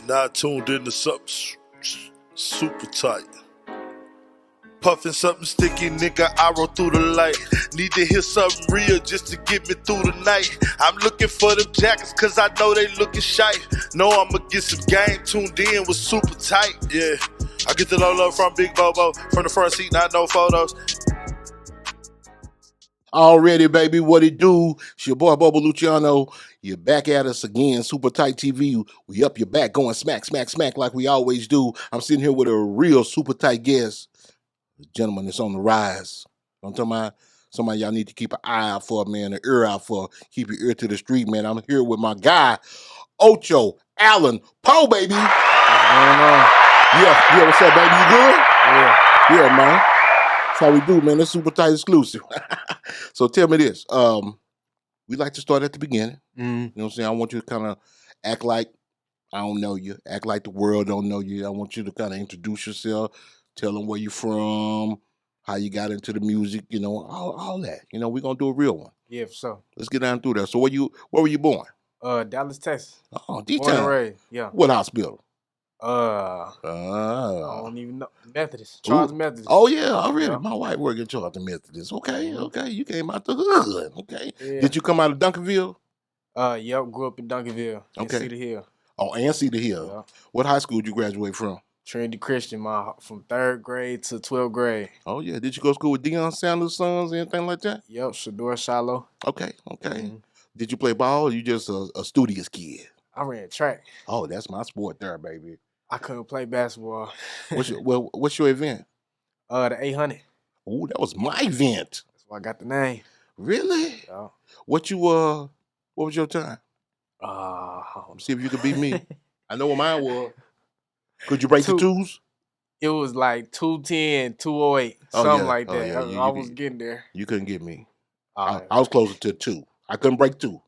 Now tuned into something super tight. Puffin' something sticky, nigga, I roll through the light. Need to hear something real just to get me through the night. I'm looking for them jackets cause I know they looking shite. Know I'ma get some game tuned in with super tight, yeah. I get the low love from Big Bobo, from the front seat, not no photos. Already, baby, what it do? It's your boy, Bobo Luciano. You're back at us again, Super Tight TV. We up your back, going smack, smack, smack like we always do. I'm sitting here with a real super tight guest. The gentleman that's on the rise. I'm talking about somebody y'all need to keep an eye out for, man, an ear out for. Keep your ear to the street, man. I'm here with my guy, Ocho, Allen, Poe, baby. What's going on? Yeah, what's up, baby? You good? Yeah, man. That's how we do, man. That's super tight exclusive. So tell me this. We like to start at the beginning. You know what I'm saying? I want you to kind of act like I don't know you. Act like the world don't know you. I want you to kind of introduce yourself. Tell them where you from, how you got into the music, you know, all that. You know, we're going to do a real one. Yeah, for sure. Let's get down through that. So where were you born? Dallas, Texas. Oh, Born and D-Town. raised, yeah. What hospital? I don't even know. Methodist. Charles Methodist. Oh, yeah, already. Yeah. My wife worked at Charles Methodist. Okay. You came out the hood. Okay. Yeah. Did you come out of Duncanville? Yep, grew up in Duncanville. In Cedar Hill. Oh, and Cedar Hill. Yeah. What high school did you graduate from? Trinity Christian, from 3rd grade to 12th grade. Oh, yeah. Did you go to school with Deion Sanders' sons, anything like that? Yep, Shador Shiloh. Okay. Did you play ball or you just a studious kid? I ran track. Oh, that's my sport there, baby. I couldn't play basketball. What's your event? The 800. Oh, that was my event. That's why I got the name. Really? Yeah. What was your time? See if you could beat me. I know what mine was. Could you break the twos? It was like 210, 208, something like that. Yeah. I was getting there. You couldn't get me. I was closer to 2. I couldn't break 2.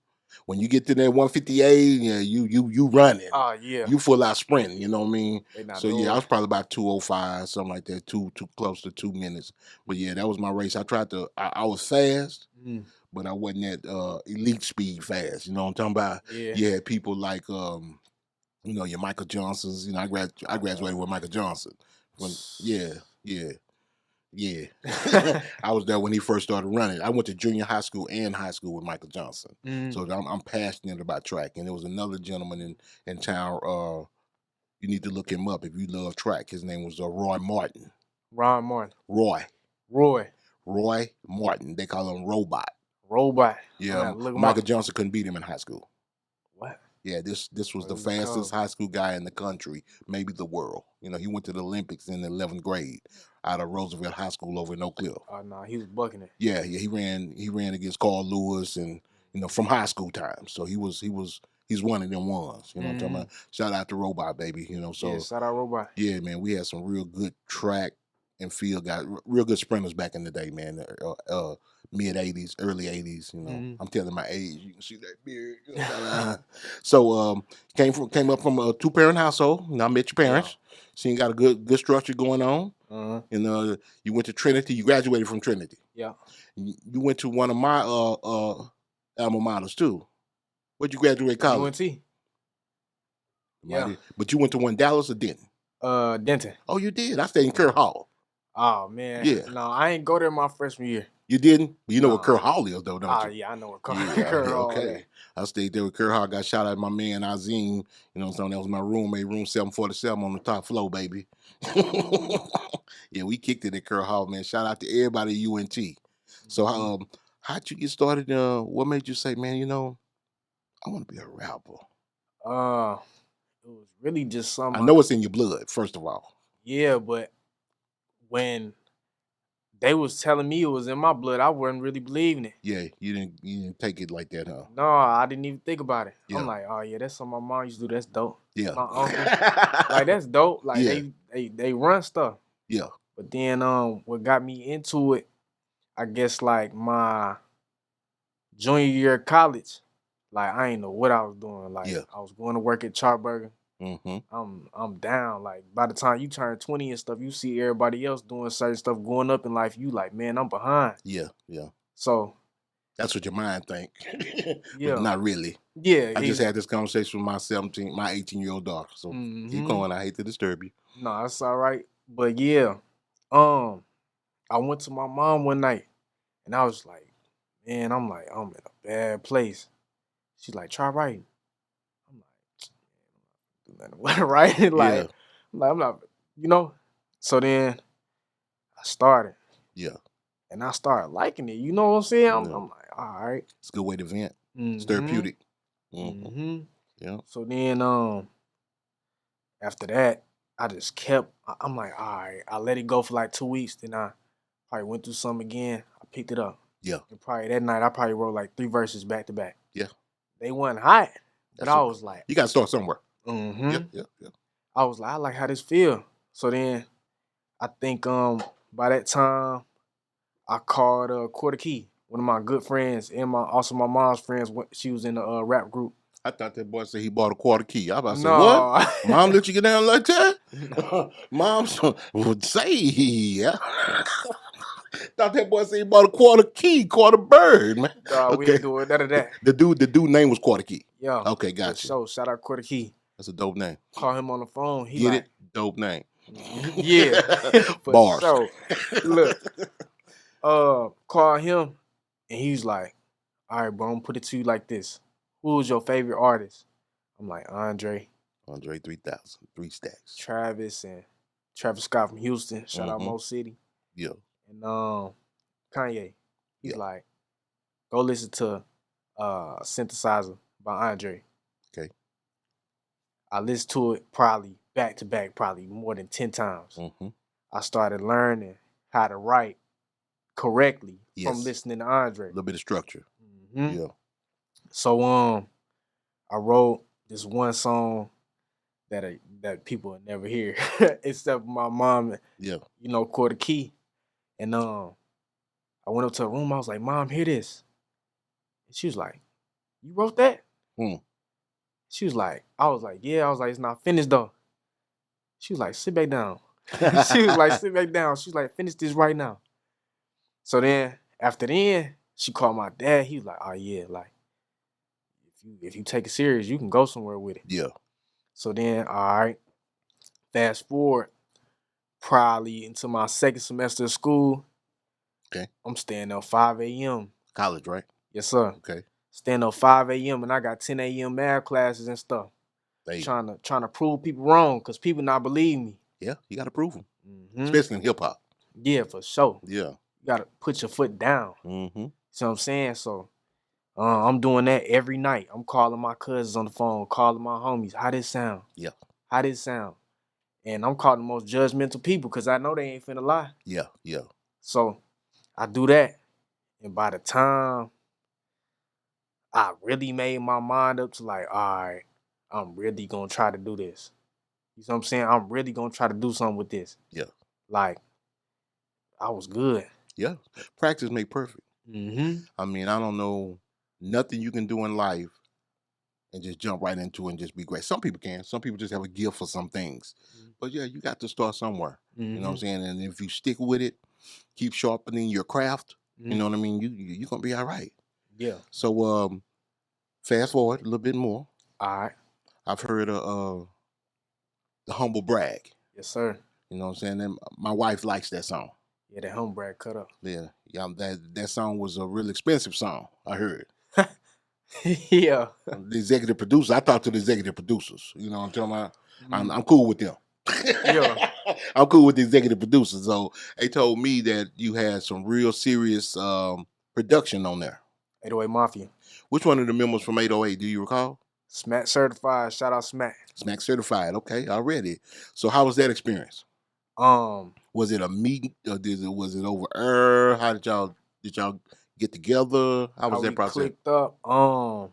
When you get to that 158, yeah, you running. Oh, yeah. You full out sprinting, you know what I mean? So doing I was probably about 205, something like that, too close to 2 minutes. But yeah, that was my race. I was fast, but I wasn't that elite speed fast. You know what I'm talking about? Yeah. You had people like your Michael Johnsons. You know, I graduated with Michael Johnson. Yeah. I was there when he first started running. I went to junior high school and high school with Michael Johnson. So I'm passionate about track. And there was another gentleman in town. You need to look him up if you love track. His name was Roy Martin. Ron Martin. Roy Martin. They call him Robot. Yeah. Michael Johnson couldn't beat him in high school. What? Yeah, this was the fastest high school guy in the country, maybe the world. You know, he went to the Olympics in the 11th grade out of Roosevelt High School over in Oak Cliff. Oh no, he was bucking it. Yeah, he ran against Carl Lewis and from high school times. So he's one of them ones. You know what I'm talking about? Shout out to Robot, baby. You know, so yeah, shout out Robot. Yeah, man, we had some real good track and field guys, real good sprinters back in the day, man. Mid 80s, early 80s, you know. I'm telling my age, you can see that beard. So came up from a 2-parent household. Now I met your parents. Yeah. So you got a good structure going on. And you went to Trinity, you graduated from Trinity. Yeah. You went to one of my alma maters too. Where'd you graduate college? UNT. Yeah. But you went to one Dallas or Denton? Denton. Oh, you did? I stayed in Kerr Hall. Oh man. Yeah. No, I ain't go there my freshman year. You didn't? You know what Kerr Hall is, though, don't you? Yeah, I know what Kerr Hall is. Okay. I stayed there with Kerr Hall. Got shot at my man, Azim. You know what I'm saying? That was my roommate, room 747 on the top floor, baby. Yeah, we kicked it at Kerr Hall, man. Shout out to everybody at UNT. So how'd you get started? What made you say, man, you know, I want to be a rapper? It was really just something. I know it's in your blood, first of all. Yeah, but when they was telling me it was in my blood, I wasn't really believing it. Yeah, you didn't take it like that, huh? No, I didn't even think about it. Yeah. I'm like, oh yeah, that's something my mom used to do. That's dope. Yeah. My uncle, like that's dope. Like they run stuff. Yeah. But then what got me into it, I guess like my junior year of college, like I ain't know what I was doing. Like I was going to work at Chartburger. I'm down. Like by the time you turn 20 and stuff, you see everybody else doing certain stuff going up in life. You like, man, I'm behind. Yeah. So That's what your mind think. Yeah. But not really. Yeah. I just had this conversation with my 18-year-old daughter. So keep going. I hate to disturb you. No, it's all right. But yeah, I went to my mom one night and I was like, man, I'm in a bad place. She's like, try writing. I'm like, do nothing with writing. Like, I'm not, you know. So then I started. Yeah. And I started liking it. You know what I'm saying? I'm like, all right. It's a good way to vent. It's therapeutic. Yeah. So then after that, I just kept, I'm like, all right. I let it go for like 2 weeks. Then I probably went through some again. I picked it up. Yeah. And probably that night, I probably wrote like 3 verses back to back. Yeah. They wasn't hot. But I was like, you got to start somewhere. Yeah. Yeah. I was like, I like how this feel. So then I think by that time, I called Quarter Key, one of my good friends, and also my mom's friends. She was in the rap group. I thought that boy said he bought a quarter key. I was about to No. say, what? Mom let you get down like that? Mom would say, yeah. Thought that boy said he bought a quarter bird, man. No, we ain't doing none of that. The dude name was Quarter Key. Yeah. Okay, gotcha. So shout out Quarter Key. That's a dope name. Call him on the phone. He Get like, it? Dope name. Yeah. Bars. So look, call him, and he was like, all right, bro, I'm gonna put it to you like this. Who was your favorite artist? I'm like, Andre 3000, 3 stacks. Travis Scott from Houston. Shout out Mo City. Yeah. And Kanye. He's like, go listen to Synthesizer by Andre. Okay. I listened to it probably back to back, probably more than 10 times. I started learning how to write correctly from listening to Andre. A little bit of structure. Yeah. So I wrote this one song that people would never hear except my mom. Yeah. You know, Quarter Key. And I went up to her room. I was like, Mom, hear this. And she was like, you wrote that? She was like, I was like, yeah. I was like, it's not finished though. She was like, sit back down. She was like, sit back down. She was like, finish this right now. So then after then, she called my dad. He was like, oh yeah, like if you take it serious, you can go somewhere with it. Yeah. So then, all right, fast forward probably into my second semester of school. Okay. I'm staying up 5 a.m. College, right? Yes, sir. Okay. Staying up 5 a.m. and I got 10 a.m. math classes and stuff. Trying to prove people wrong because people not believe me. Yeah, you got to prove them. Especially in hip hop. Yeah, for sure. Yeah. You got to put your foot down. You see what I'm saying? So I'm doing that every night. I'm calling my cousins on the phone, calling my homies. How this sound? Yeah. How this sound? And I'm calling the most judgmental people because I know they ain't finna lie. Yeah, yeah. So I do that. And by the time I really made my mind up to like, all right, I'm really going to try to do this. You see what I'm saying? I'm really going to try to do something with this. Yeah. Like, I was good. Yeah. Practice make perfect. I mean, I don't know nothing you can do in life and just jump right into it and just be great. Some people can. Some people just have a gift for some things. But yeah, you got to start somewhere. You know what I'm saying? And if you stick with it, keep sharpening your craft, you know what I mean? You're going to be all right. Yeah. So fast forward a little bit more. All right. I've heard of The Humble Brag. Yes, sir. You know what I'm saying? And my wife likes that song. Yeah, that Humble Brag cut up. Yeah. That song was a real expensive song, I heard. Yeah. The executive producer, I talked to the executive producers. You know what I'm talking about? I'm cool with them. Yeah. I'm cool with the executive producers. So they told me that you had some real serious production on there. 808 Mafia. Which one of the members from 808 do you recall? Smack Certified. Shout out Smack. Smack Certified. Okay, already. So how was that experience? Was it a meeting? Or was it over air? How did y'all get together? How was that process? Clicked up. What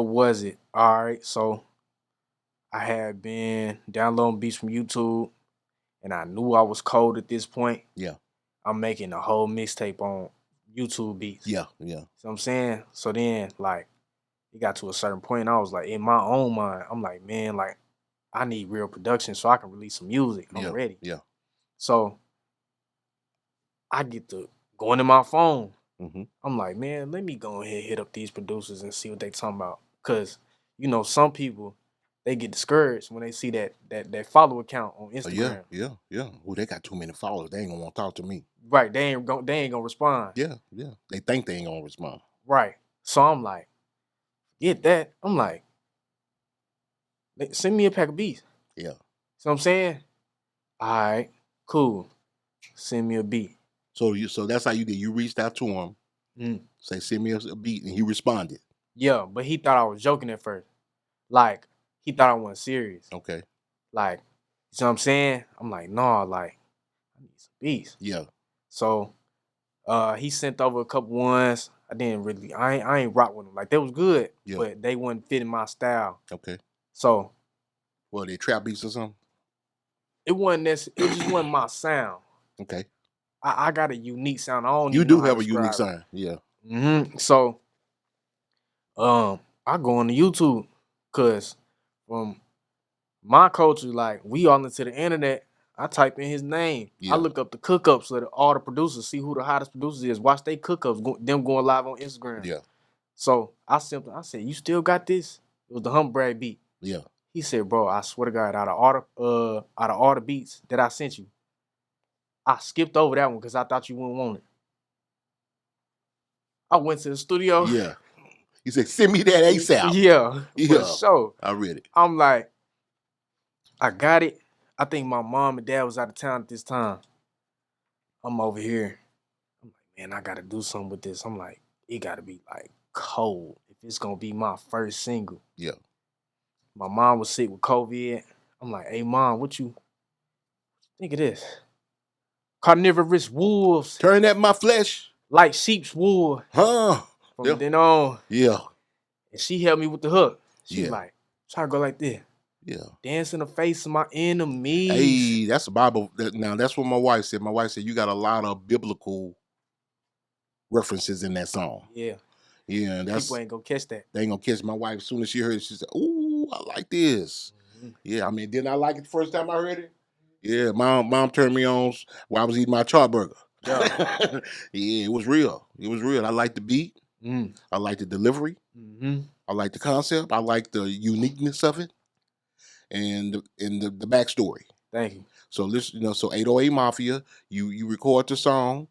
was it? All right, so I had been downloading beats from YouTube, and I knew I was cold at this point. Yeah. I'm making a whole mixtape on YouTube beats. Yeah, yeah. So I'm saying, so then like it got to a certain point, I was like, in my own mind, I'm like, man, like I need real production so I can release some music. I'm ready. Yeah. So I get to go into my phone I'm like, man, let me go ahead and hit up these producers and see what they talking about. Cause, you know, some people, they get discouraged when they see that follower count on Instagram. Yeah. Well, they got too many followers. They ain't gonna want to talk to me. Right. They ain't gonna respond. Yeah. They think they ain't gonna respond. Right. So I'm like, get that. I'm like, send me a pack of beats. Yeah. So I'm saying, all right, cool. Send me a beat. So that's how you did. You reached out to him, say send me a beat, and he responded. Yeah, but he thought I was joking at first. Like, he thought I wasn't serious. Okay. Like, you know what I'm saying? I'm like, nah, like, I need some beats. Yeah. So he sent over a couple ones. I ain't rock with them. Like, they was good, but they wasn't fitting my style. Okay. So well, they trap beats or something? It just wasn't my sound. Okay. I got a unique sound. I don't You even do know how have to a unique describe sound. Yeah. So I go on the YouTube because from my culture, like, we all into the internet. I type in his name. Yeah. I look up the cook-ups of all the producers, see who the hottest producers is, watch they cook-ups, them going live on Instagram. Yeah. So I said, you still got this? It was the Humble Brag beat. Yeah. He said, bro, I swear to God, out of all the beats that I sent you, I skipped over that one because I thought you wouldn't want it. I went to the studio. Yeah. He said, send me that ASAP. Yeah, for sure. I read it. I'm like, I got it. I think my mom and dad was out of town at this time. I'm over here. I'm like, man, I got to do something with this. I'm like, it got to be like cold if it's going to be my first single. Yeah. My mom was sick with COVID. I'm like, hey, mom, what you think of this? Carnivorous wolves. Turn at my flesh. Like sheep's wool. Huh. From then on. Yeah. And she helped me with the hook. She Yeah. like, try to go like this. Yeah. Dance in the face of my enemies. Hey, that's the Bible. Now, that's what my wife said. My wife said, you got a lot of biblical references in that song. Yeah. Yeah. People ain't gonna catch that. They ain't gonna catch my wife. As soon as she heard it, she said, ooh, I like this. Yeah, I mean, didn't I like it the first time I heard it? Yeah, mom turned me on while I was eating my charburger. Yeah. Yeah, it was real. It was real. I liked the beat. I liked the delivery. I liked the concept. I liked the uniqueness of it, and the backstory. Thank you. So so 808 Mafia, you record the song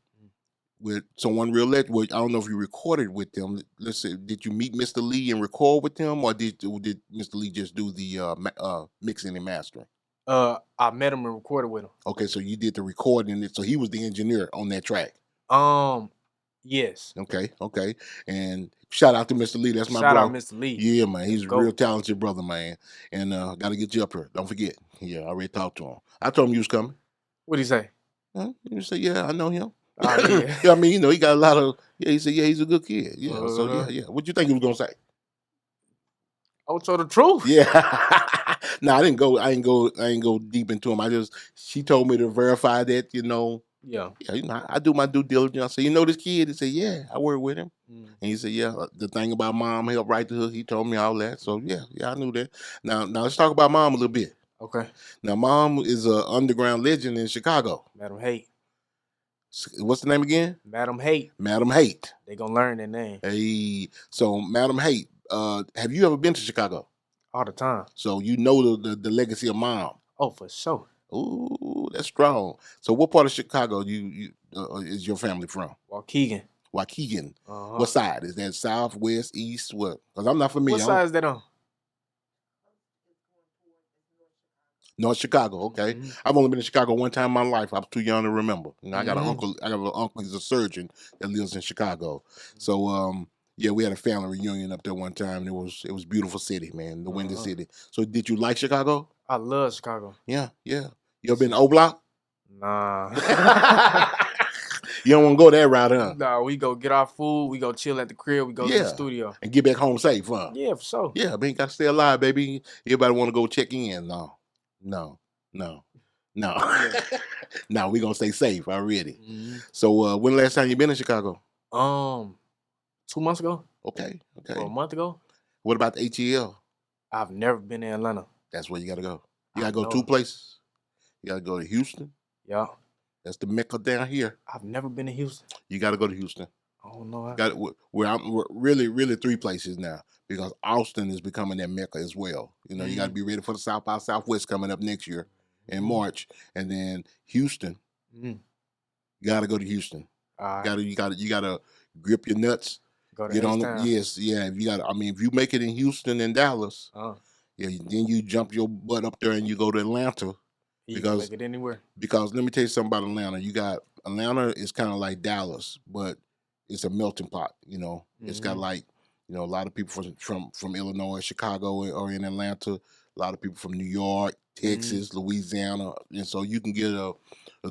with someone real legend. Well, I don't know if you recorded with them. Let's say, did you meet Mr. Lee and record with them, or did Mr. Lee just do the mixing and mastering? I met him and recorded with him. Okay, so you did the recording. So he was the engineer on that track. Yes. Okay. And shout out to Mr. Lee. That's my bro. Shout out Mr. Lee. Yeah, man. He's a real talented brother, man. And gotta get you up here. Don't forget. Yeah, I already talked to him. I told him you was coming. What'd he say? He said, yeah, I know him. Yeah. Yeah, I mean, he got a lot of. Yeah, he said, yeah, he's a good kid. Yeah. So yeah. What you think he was gonna say? Ocho the truth. Yeah. No, I didn't go deep into him. She told me to verify that, Yeah. Yeah, I do my due diligence. I said, this kid? He said, yeah, I work with him. And he said, yeah, the thing about mom helped write the hook. He told me all that. So yeah, I knew that. Now let's talk about mom a little bit. Okay. Now, mom is an underground legend in Chicago. Madam Hate. What's the name again? Madam Hate. Madam Hate. They gonna learn their name. Hey, so Madam Hate, have you ever been to Chicago? All the time. So you know the legacy of mom. Oh, for sure. Ooh, that's strong. So what part of Chicago you is your family from? Waukegan. Waukegan. What side? Is that south, west, east? What? Because I'm not familiar. What side is that on? North Chicago. Okay. I've only been to Chicago one time in my life. I was too young to remember. I got an uncle. I got an uncle. He's a surgeon that lives in Chicago. So yeah, we had a family reunion up there one time. And it was beautiful city, man. The Windy City. So did you like Chicago? I love Chicago. Yeah. You ever been to O Block? Nah. You don't want to go that route, huh? Nah, we go get our food. We go chill at the crib. We go to the studio. And get back home safe, huh? Yeah, for sure. Yeah, but you got to stay alive, baby. Everybody want to go check in. No. No, we going to stay safe already. So when last time you been in Chicago? 2 months ago. Okay. Or a month ago. What about the ATL? I've never been in Atlanta. That's where you got to go. You got to go 2 places. You got to go to Houston. Yeah. That's the Mecca down here. I've never been to Houston. You got to go to Houston. I don't know. Got we're really 3 places now because Austin is becoming that mecca as well. You know, you got to be ready for the South by Southwest coming up next year in March, and then Houston. You got to go to Houston. You gotta grip your nuts. Go to Get on H-Town. yes, yeah. If you got, I mean, if you make it in Houston and Dallas, yeah, then you jump your butt up there and you go to Atlanta. You can make it anywhere. Because let me tell you something about Atlanta. Atlanta is kind of like Dallas, but it's a melting pot. You know, it's got like, you know, a lot of people from Illinois, Chicago, or in Atlanta. A lot of people from New York, Texas, Louisiana, and so you can get a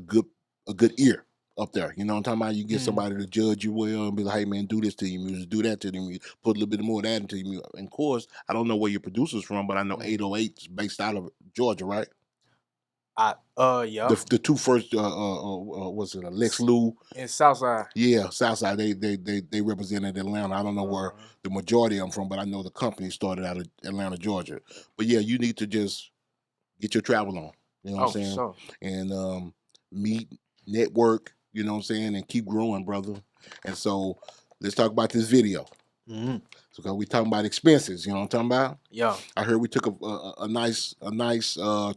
good ear up there. You know what I'm talking about? You get somebody to judge you well and be like, hey man, do this to your music, do that to them, put a little bit more of that into your music. And of course, I don't know where your producer's from, but I know 808 is based out of Georgia, right? Yeah. The 2 first was it Lex Lou in Southside? Yeah, Southside. They represented Atlanta. I don't know where the majority of them from, but I know the company started out of Atlanta, Georgia. But yeah, you need to just get your travel on. You know what I'm saying? Sure. And meet, network. You know what I'm saying, and keep growing, brother. And so let's talk about this video. So we talking about expenses. You know what I'm talking about? Yeah. I heard we took a nice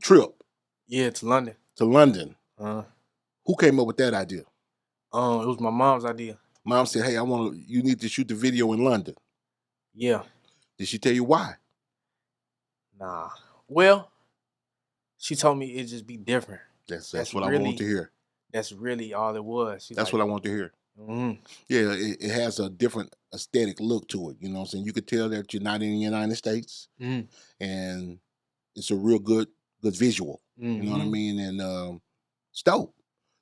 trip. Yeah, to London. To London. Who came up with that idea? It was my mom's idea. Mom said, "Hey, you need to shoot the video in London." Yeah. Did she tell you why? Nah. Well, she told me it'd just be different. That's what really, I want to hear. That's really all it was. That's like, what I want to hear. Yeah, it has a different aesthetic look to it. You know what I'm saying? You could tell that you're not in the United States, and it's a real good visual. You know what I mean? And it's dope.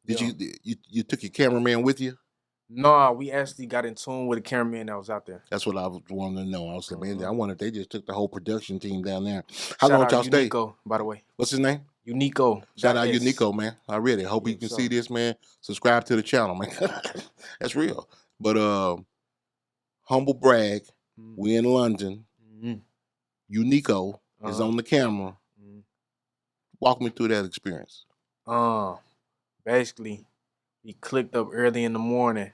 Did you took your cameraman with you? No, we actually got in tune with a cameraman that was out there. That's what I was wanting to know. I was like, man, I wonder if they just took the whole production team down there. How long y'all stay? Unico, by the way. What's his name? Unico. Shout out Unico, man. I really hope you can see this, man. Subscribe to the channel, man. That's real. But humble brag, we in London. Unico is on the camera. Walk me through that experience. Basically, we clicked up early in the morning.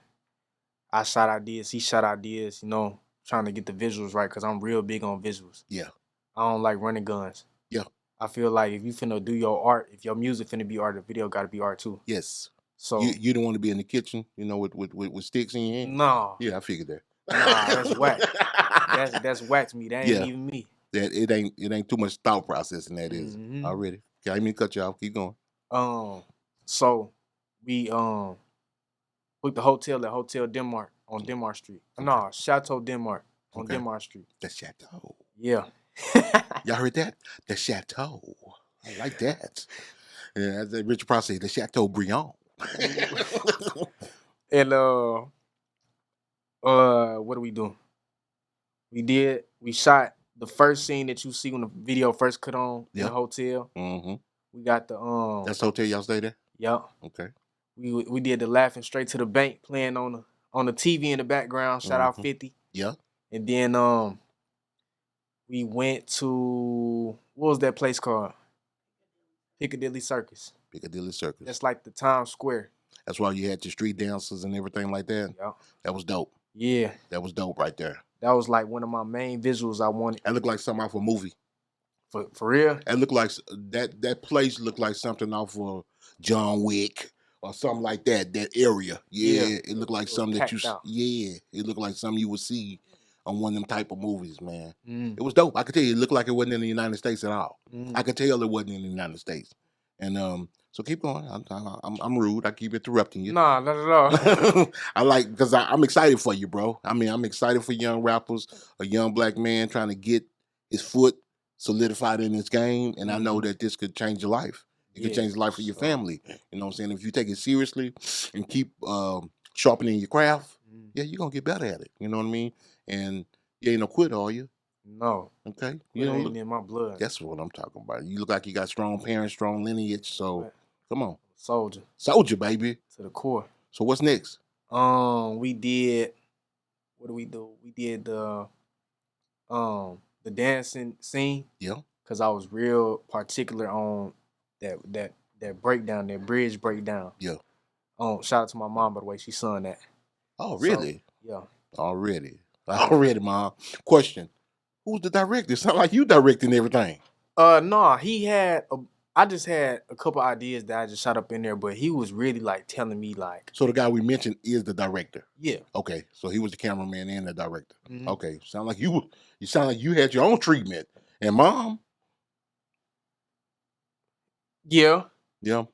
I shot ideas, he shot ideas, you know, trying to get the visuals right, because I'm real big on visuals. Yeah. I don't like running guns. Yeah. I feel like if you finna do your art, if your music finna be art, the video gotta be art too. Yes. So you don't want to be in the kitchen, you know, with sticks in your hand? No. Yeah, I figured that. Nah, that's whack. that's whack to me. That ain't even me. That it ain't too much thought processing that is already. Okay, I didn't mean to cut you off. Keep going. So we booked the hotel at Hotel Denmark on Denmark Street. Okay. No, Chateau Denmark on Denmark Street. The Chateau. Yeah. Y'all heard that? The Chateau. I like that. Yeah, as Richard Pryor said, the Chateau Briand. And what do we do? We shot the first scene that you see when the video first cut on in the hotel. We got the That's the hotel y'all stayed at? Yeah. Okay. We did the Laughing Straight to the Bank playing on the TV in the background. Shout out 50. Yeah. And then we went to, what was that place called? Piccadilly Circus. Piccadilly Circus. That's like the Times Square. That's why you had your street dancers and everything like that? Yeah. That was dope. Yeah. That was dope right there. That was like one of my main visuals I wanted. That looked like something off a movie. For real? It looked like that place looked like something off of John Wick or something like that. That area, it looked like something that it looked like something you would see on one of them type of movies, man. It was dope. I could tell you, it looked like it wasn't in the United States at all. I could tell it wasn't in the United States. And so keep going. I'm rude. I keep interrupting you. Nah, not at all. I like because I'm excited for you, bro. I mean, I'm excited for young rappers, a young black man trying to get his foot solidified in this game, and I know that this could change your life. It could change the life of your family. You know what I'm saying? If you take it seriously and keep sharpening your craft, you're gonna get better at it. You know what I mean? And you ain't no quitter, are you? No. Okay. You don't look in my blood. That's what I'm talking about. You look like you got strong parents, strong lineage. So come on. Soldier, baby. To the core. So what's next? We did. What do? We did the dancing scene. Yeah. Cause I was real particular on that breakdown, that bridge breakdown. Yeah. Shout out to my mom, by the way. She sung that. Oh, really? Yeah. Already, Mom. Question: who's the director? It sound like you directing everything. No, he had. I just had a couple ideas that I just shot up in there, but he was really like telling me like. So the guy we mentioned is the director. Yeah. Okay, so he was the cameraman and the director. Mhm. Okay, sound like you sound like you had your own treatment. And Mom, Yeah.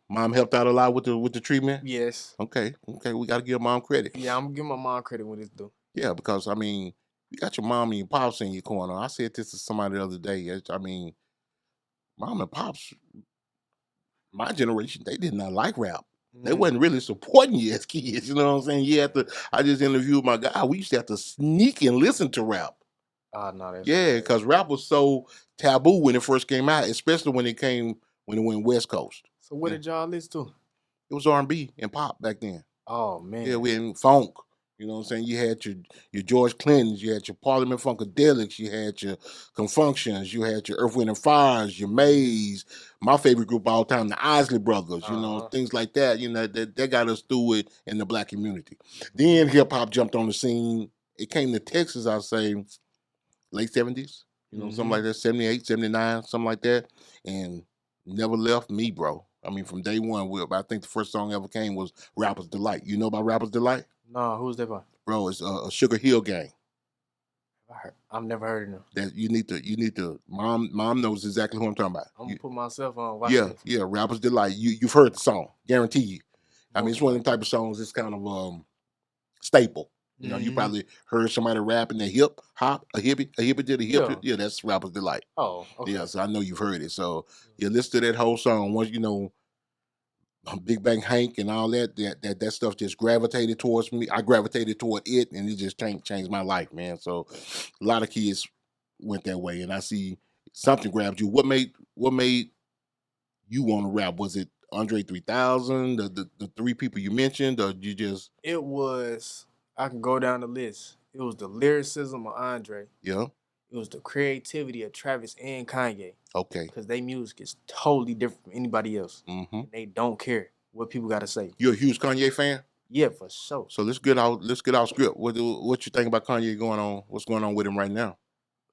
Mom helped out a lot with the treatment. Yes. Okay, we got to give Mom credit. Yeah, I'm gonna give my mom credit when it's due. Yeah, because I mean, you got your mom and your pops in your corner. I said this to somebody the other day. I mean, Mom and pops, my generation, they did not like rap. They wasn't really supporting you as kids. You know what I'm saying? You have to. I just interviewed my guy. We used to have to sneak and listen to rap. No, that's Yeah, because rap was so taboo when it first came out, especially when it went West Coast. So what did y'all listen to? It was R&B and pop back then. Oh man. Yeah, we had funk. You know what I'm saying? You had your George Clintons, you had your Parliament Funkadelics, you had your Confunctions, you had your Earth, Wind and Fires, your Maze. My favorite group of all time, the Isley Brothers. You know, things like that. You know, that got us through it in the black community. Then hip hop jumped on the scene. It came to Texas, I'd say, late 70s. You know, something like that, 78, 79, something like that, and never left me, bro. I mean, from day one, I think the first song ever came was Rapper's Delight. You know about Rapper's Delight? No, who's that by? Bro, it's a Sugar Hill Gang. I've never heard of them. That you need to. Mom knows exactly who I'm talking about. I'm gonna put myself on. Yeah, Rapper's Delight. You've heard the song, guarantee you. I mean, it's one of them type of songs. It's kind of staple. You know, you probably heard somebody rapping the hip hop, a hippie did a hip. Yeah, that's Rapper's Delight. Oh, okay. Yeah, so I know you've heard it. So you listen to that whole song. Once you know Big Bang Hank and all that stuff just gravitated towards me. I gravitated toward it, and it just changed my life, man. So a lot of kids went that way, and I see something grabbed you. What made you want to rap? Was it Andre 3000, the three people you mentioned, or you just? It was. I can go down the list. It was the lyricism of Andre. Yeah. It was the creativity of Travis and Kanye. Okay. Because their music is totally different from anybody else. Mm-hmm. And they don't care what people got to say. You're a huge Kanye fan? Yeah, for sure. So let's get our script. What you think about Kanye going on? What's going on with him right now?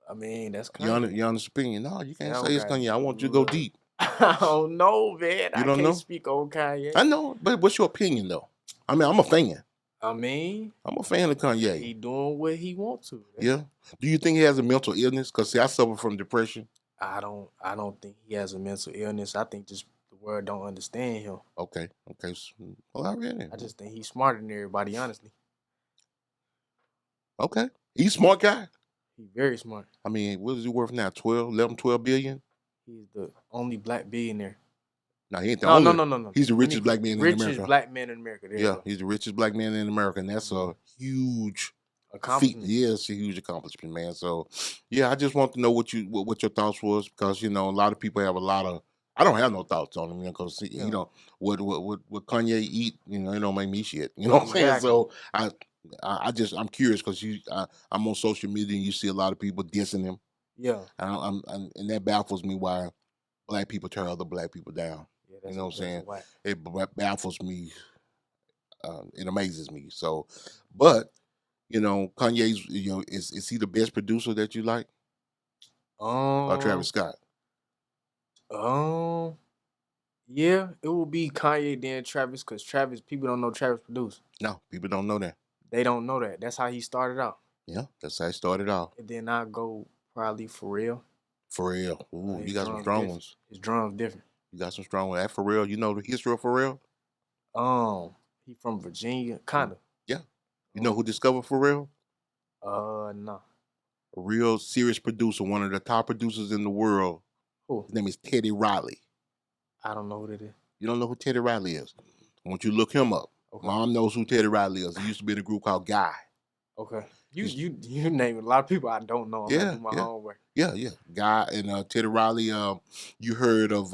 I mean, that's Kanye. Your honest opinion. No, you can't say it's Kanye. I want you to go deep. I don't know, man. You don't I can't know? speak on Kanye. I know, but what's your opinion though? I mean, I'm a fan. I mean, I'm a fan of Kanye. He doing what he wants to. Yeah. Do you think he has a mental illness? Because see, I suffer from depression. I don't think he has a mental illness. I think just the world don't understand him. Okay. Well, I read it. I just think he's smarter than everybody, honestly. Okay. He's a smart guy. He's very smart. I mean, what is he worth now? 12 billion? He's the only black billionaire. No, he ain't the only. No. He's the richest black man in America. Richest black man in America. Yeah, he's the richest black man in America, and that's a huge accomplishment. Yeah, it's a huge accomplishment, man. So, yeah, I just want to know what your thoughts was, because you know a lot of people have a lot of. I don't have no thoughts on him, because you know what Kanye eat, you know, it don't make me shit. You know what I'm saying? So I'm curious, because I'm on social media and you see a lot of people dissing him. Yeah, and that baffles me why black people tear other black people down. You know what I'm saying? It baffles me. It amazes me. So, but you know, Kanye's. You know, is he the best producer that you like? Or Travis Scott? Yeah, it will be Kanye then Travis, because Travis, people don't know Travis produced. No, people don't know that. They don't know that. That's how he started out. Yeah, that's how he started out. And then I go probably Pharrell. Pharrell. Ooh, you got some strong ones. His drums different. You got some strong ones. That Pharrell, you know the history of Pharrell? He from Virginia, kind of. Yeah. You know who discovered Pharrell? No. A real serious producer, one of the top producers in the world. Who? His name is Teddy Riley. I don't know who that is. You don't know who Teddy Riley is? I want you to look him up. Okay. Mom knows who Teddy Riley is. He used to be in a group called Guy. Okay. You name a lot of people I don't know. I'm gonna do my homework. Yeah. Guy and Teddy Riley. You heard of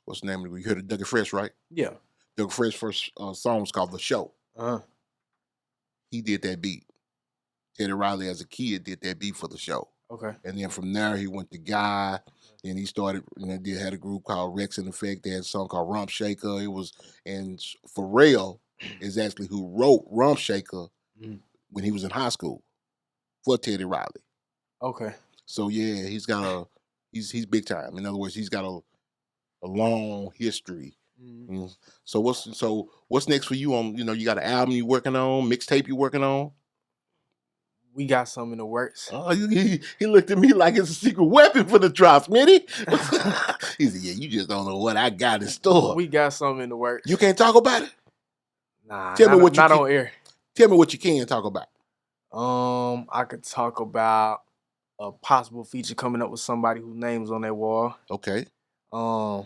what's the name of it? You heard of Dougie Fresh, right? Yeah. Dougie Fresh first song was called The Show. He did that beat. Teddy Riley as a kid did that beat for The Show. Okay. And then from there he went to Guy. And he started, they had a group called Rex and Effect. They had a song called Rump Shaker. And Pharrell is actually who wrote Rump Shaker when he was in high school for Teddy Riley. Okay. So yeah, he's big time. In other words, he's got a long history. So what's next for you on? You got an album you working on, mixtape you working on? We got some in the works. Oh, he looked at me like it's a secret weapon for the drops, man. He said, "Yeah, you just don't know what I got in store." We got some in the works. You can't talk about it. Nah, tell me what you not can, on air. Tell me what you can talk about. I could talk about a possible feature coming up with somebody whose name's on that wall. Okay. On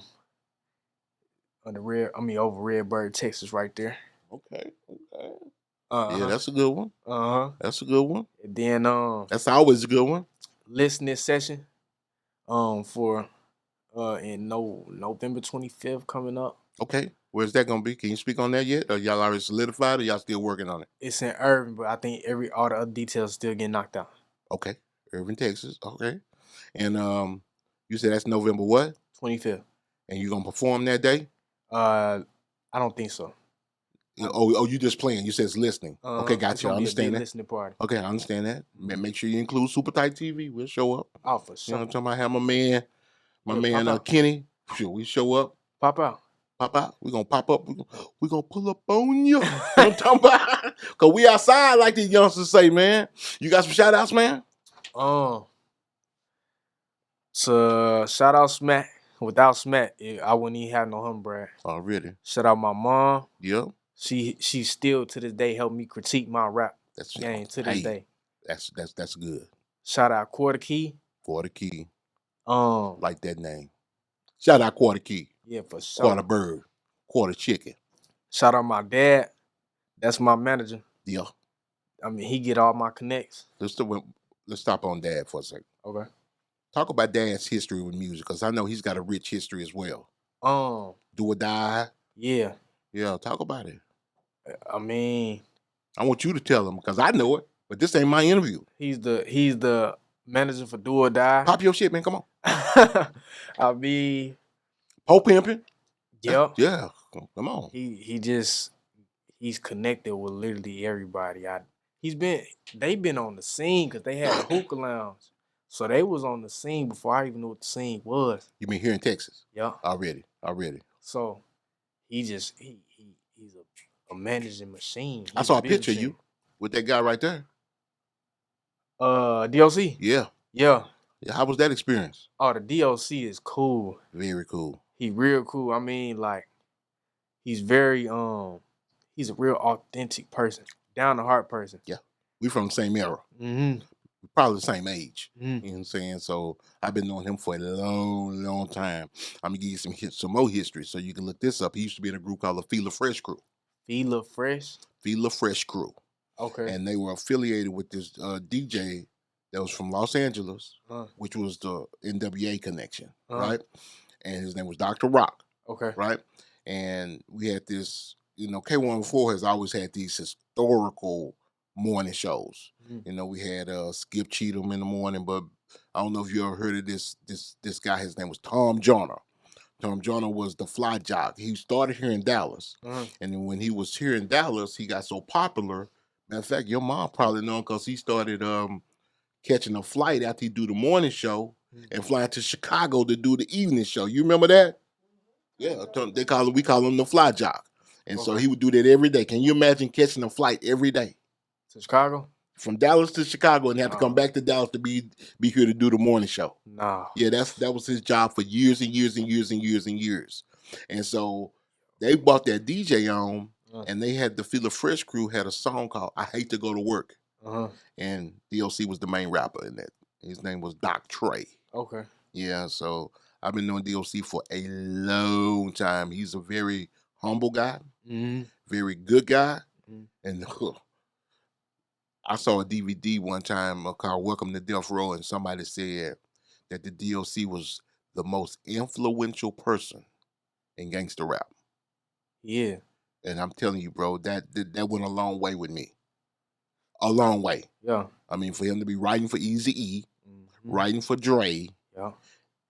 the over Redbird, Texas, right there. Okay. Uh-huh. Yeah, that's a good one. That's a good one. And then that's always a good one. Listening session. For in November 25th coming up. Okay. Where's that gonna be? Can you speak on that yet? Or y'all already solidified, or y'all still working on it? It's in Irving, but I think all the other details still getting knocked out. Okay. Irving, Texas. Okay. And you said that's November what? 25th. And you gonna perform that day? I don't think so. You just playing. You said it's listening. Okay, gotcha. I understand that. Listening party. Okay, I understand that. Make sure you include Super Tight TV. We'll show up. Oh, for sure. You know what I'm talking about? Have my man Kenny. Sure, we show up. Pop out. We gonna pop up. We gonna pull up on you. You know what I'm talking about? Cause we outside like these youngsters say, man. You got some shout outs, man? So shout out Smack. Without Smack, I wouldn't even have no Brad. Oh, really? Shout out my mom. Yep. She still to this day helped me critique my rap game to this day. That's good. Shout out Quarter Key. Quarter Key. Like that name. Shout out Quarter Key. Yeah, for sure. Quarter bird. Quarter chicken. Shout out my dad. That's my manager. Yeah. I mean, he get all my connects. Let's stop on Dad for a second. Okay. Talk about Dad's history with music, because I know he's got a rich history as well. Do or Die. Yeah. Yeah, talk about it. I mean, I want you to tell him, because I know it, but this ain't my interview. He's the manager for Do or Die. Pop your shit, man. Come on. I mean, Pope pimping. Yep. Yeah. Come on. He's connected with literally everybody. They've been on the scene because they had a hookah lounge. So they was on the scene before I even knew what the scene was. You mean here in Texas? Yeah. Already. So he's a managing machine. I saw a picture of you with that guy right there. DOC? Yeah. Yeah. How was that experience? Oh, the DOC is cool. Very cool. He real cool. I mean, like, he's very he's a real authentic person. Down to heart person. Yeah. We from the same era. Mm-hmm. Probably the same age. Mm-hmm. You know what I'm saying? So I've been knowing him for a long, long time. I'm gonna give you some more history so you can look this up. He used to be in a group called the Feel Fresh Crew. Feel Fresh? Feel Fresh Crew. Okay. And they were affiliated with this DJ that was from Los Angeles, which was the NWA connection, right? And his name was Dr. Rock. Okay. Right? And we had this, K104 has always had these historical morning shows. Mm-hmm. We had Skip Cheatham in the morning, but I don't know if you ever heard of this guy. His name was Tom Joyner. Tom Joyner was the fly jock. He started here in Dallas. And then when he was here in Dallas, he got so popular. Matter of fact, your mom probably know him because he started catching a flight after he do the morning show and flying to Chicago to do the evening show. You remember that? Yeah, we call him the fly jock. And so he would do that every day. Can you imagine catching a flight every day? To Chicago? From Dallas to Chicago and have to come back to Dallas to be here to do the morning show. No. Yeah, that was his job for years and years and years and years and years. And so they bought that DJ on and they had the Feel Fresh Crew had a song called I Hate to Go to Work. And DOC was the main rapper in that. His name was Doc Trey. Okay. Yeah, so I've been knowing DOC for a long time. He's a very humble guy, very good guy. And I saw a DVD one time called Welcome to Death Row, and somebody said that the DOC was the most influential person in gangster rap. Yeah. And I'm telling you, bro, that went a long way with me. A long way. Yeah. I mean, for him to be writing for Eazy-E, writing for Dre,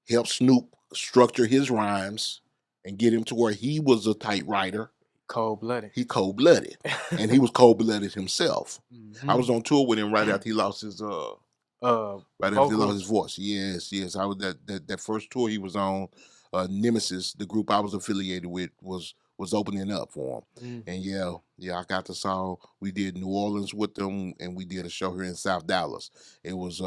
help Snoop structure his rhymes and get him to where he was a tight writer. cold-blooded. He cold-blooded. And he was cold-blooded himself. I was on tour with him right after he lost his after he lost his voice. Yes. I was that first tour he was on, Nemesis, the group I was affiliated with, was opening up for him. And yeah, I got the song. We did New Orleans with them, and we did a show here in South Dallas. It was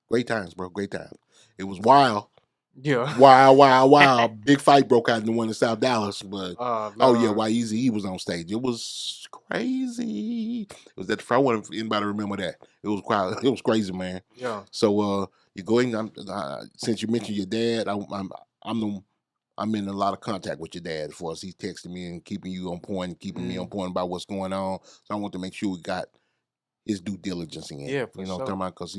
great times, bro. Great times. It was wild. Yeah. Wild. Big fight broke out in the one in South Dallas. But why Easy was on stage. It was crazy. It was at the, I want anybody to remember that. It was crazy, man. Yeah. So you go in. Since you mentioned your dad, I'm in a lot of contact with your dad as far as he's texting me and keeping you on point, keeping me on point about what's going on. So I want to make sure we got his due diligence in. Yeah, for you know sure. what I'm talking about? Because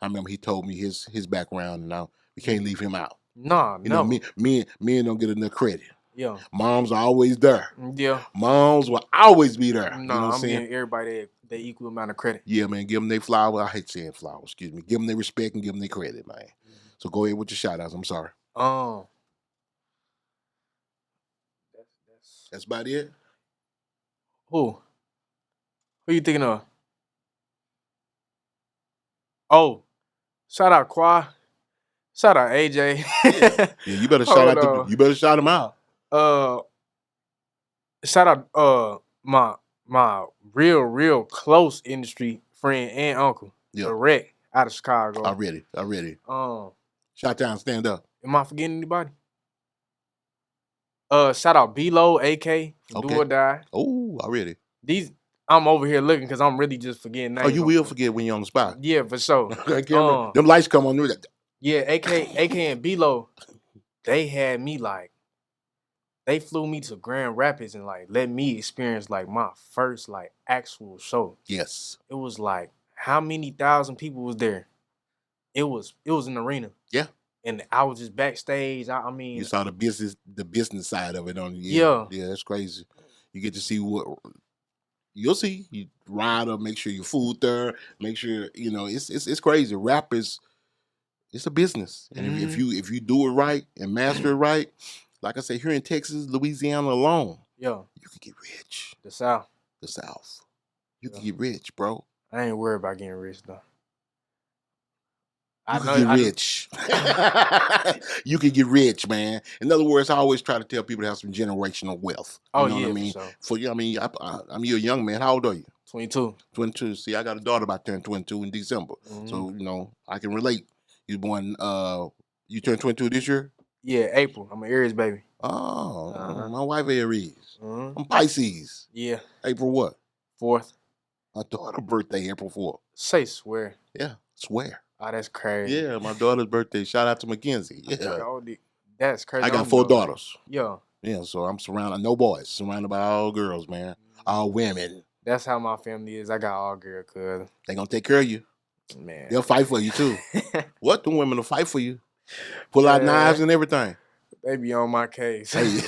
I remember he told me his background, and now we can't leave him out. No, you know, men don't get enough credit. Yeah. Moms are always there. Yeah. Moms will always be there. No, you know what I'm I'm saying? giving everybody their equal amount of credit. Yeah, man. Give them their flowers. I hate saying flowers. Excuse me. Give them their respect and give them their credit, man. So go ahead with your shout outs. I'm sorry. That's about it. Who you thinking of? Oh, shout out Qua. Shout out AJ. Yeah, you better shout out. You better shout him out. Shout out my real close industry friend and uncle. Yeah. Direct out of Chicago. Already. Shout down, stand up. Am I forgetting anybody? Shout out B-Lo, AK, from Do or Die. Oh, already. I'm over here looking because I'm really just forgetting names. Oh, you will forget when you're on the spot. Yeah, for sure. Them lights come on. Yeah, AK and B-Lo, they had me like, they flew me to Grand Rapids and like let me experience like my first like actual show. Yes. It was like, how many thousand people was there? It was an arena. Yeah. And I was just backstage. I mean, you saw the business side of it on you. Yeah, that's crazy. You get to see what you'll see. You ride up, make sure your food there, make sure it's crazy. Rap it's a business, and if you do it right and master it right, like I said, here in Texas, Louisiana alone, you can get rich. The South, you can get rich, bro. I ain't worried about getting rich though. You can get rich. You can get rich, man. In other words, I always try to tell people to have some generational wealth. You know what I mean? For you, I mean, I'm your young man. How old are you? 22. 22. See, I got a daughter about to turn 22 in December. So, I can relate. You born, you turned 22 this year? Yeah, April. I'm an Aries baby. Oh, my wife Aries. I'm Pisces. Yeah. April what? 4th. My daughter's birthday, April 4th. Say swear. Yeah, swear. Oh, that's crazy. Yeah, my daughter's birthday. Shout out to Mackenzie. Yeah. That's crazy. I got 4 daughters. Yeah. Yeah, so I'm surrounded, no boys, surrounded by all girls, man. All women. That's how my family is. I got all girl, cuz. They gonna take care of you. Man. They'll fight for you, too. What? The women will fight for you. Pull out knives and everything. They be on my case. Hey,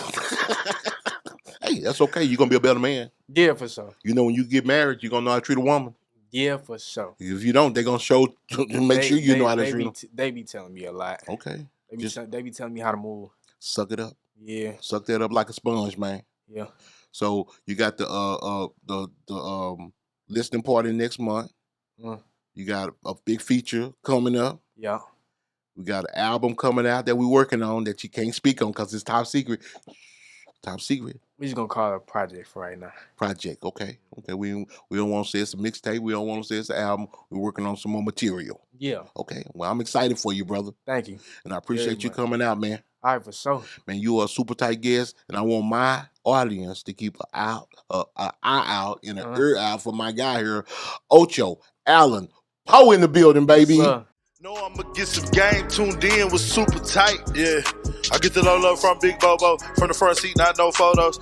hey, that's okay. You're gonna be a better man. Yeah, for sure. When you get married, you're gonna know how to treat a woman. Yeah, for sure. If you don't, they're gonna show to make sure you know how to treat them. They be telling me a lot. Okay. They be telling me how to move. Suck it up. Yeah. Suck that up like a sponge, man. Yeah. So you got the listening party next month. You got a big feature coming up. Yeah. We got an album coming out that we're working on that you can't speak on because it's top secret. Top secret. We just gonna call it a project for right now. Project, okay. We don't want to say it's a mixtape. We don't want to say it's an album. We're working on some more material. Yeah. Okay. Well, I'm excited for you, brother. Thank you. And I appreciate you coming out, man. All right, for sure. Man, you are a super tight guest, and I want my audience to keep an eye out and an ear out for my guy here, Ocho, Allen, Poe in the building, baby. Know I'ma get some game tuned in with super tight, yeah. I get the low from Big Bobo, from the front seat, not no photos.